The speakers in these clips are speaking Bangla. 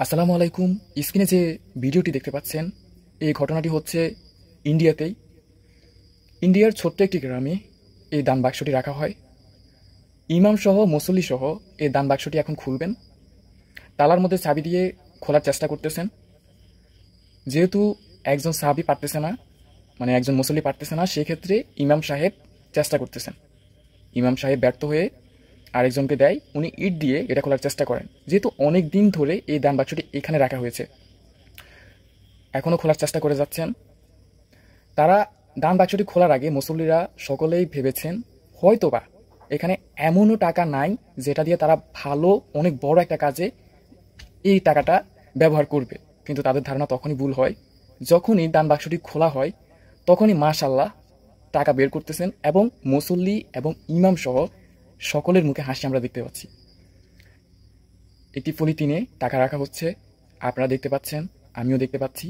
আসসালামু আলাইকুম। স্ক্রিনে যে ভিডিওটি দেখতে পাচ্ছেন, এই ঘটনাটি হচ্ছে ইন্ডিয়াতেই। ইন্ডিয়ার ছোট্ট একটি গ্রামে এই দান বাক্সটি রাখা হয়। ইমাম সহ মুসল্লি সহ এই দান বাক্সটি এখন খুলবেন। তালার মধ্যে চাবি দিয়ে খোলার চেষ্টা করতেছেন। যেহেতু একজন সাহাবী পারতেছে না, মানে একজন মুসল্লি পারতেছে না, সেক্ষেত্রে ইমাম সাহেব চেষ্টা করতেছেন। ইমাম সাহেব ব্যর্থ হয়ে আরেকজনকে দেয়, উনি ইট দিয়ে এটা খোলার চেষ্টা করেন। যেহেতু অনেক দিন ধরে এই দান বাক্সটি এখানে রাখা হয়েছে, এখনও খোলার চেষ্টা করে যাচ্ছেন তারা। দান বাক্সটি খোলার আগে মুসল্লিরা সকলেই ভেবেছেন হয়তোবা এখানে এমনও টাকা নাই যেটা দিয়ে তারা ভালো অনেক বড় একটা কাজে এই টাকাটা ব্যবহার করবে। কিন্তু তাদের ধারণা তখনই ভুল হয়, যখনই দান বাক্সটি খোলা হয় তখনই মাশাআল্লাহ টাকা বের করতেছেন এবং মুসল্লি এবং ইমাম সহ সকলের মুখে হাসি আমরা দেখতে পাচ্ছি। একটি পলিথিনে টাকা রাখা হচ্ছে, আপনারা দেখতে পাচ্ছেন, আমিও দেখতে পাচ্ছি।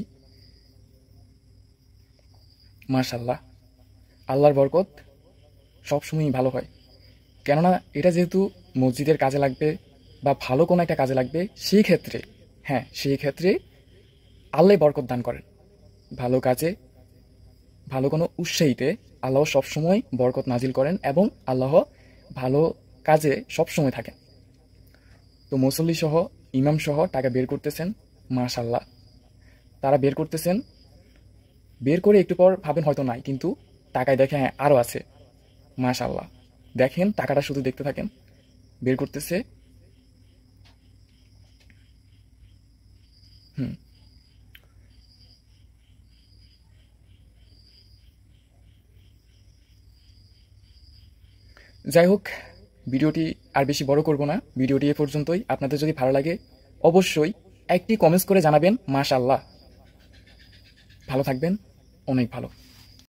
মাশাআল্লাহ, আল্লাহর বরকত সবসময়ই ভালো হয়। কেননা এটা যেহেতু মসজিদের কাজে লাগবে বা ভালো কোনো একটা কাজে লাগবে, সেই ক্ষেত্রে সেই ক্ষেত্রে আল্লাহ বরকত দান করেন। ভালো কাজে, ভালো কোনো উৎসাহিতে আল্লাহ সবসময় বরকত নাজিল করেন এবং আল্লাহ ভালো কাজে সবসময় থাকেন। তো মুসল্লি সহ ইমাম সহ টাকা বের করতেছেন। মাশাআল্লাহ, তারা বের করতেছেন। বের করে একটু পর ভাবেন হয়তো নাই, কিন্তু টাকায় দেখে আরও আছে। মাশাআল্লাহ, দেখেন টাকাটা শুধু দেখতে থাকেন। বের করতেছে। যাই হোক, ভিডিওটি আর বেশি বড় করব না, ভিডিওটি এ পর্যন্তই। আপনাদের যদি ভালো লাগে অবশ্যই একটি কমেন্টস করে জানাবেন মাশাআল্লাহ। ভালো থাকবেন, অনেক ভালো।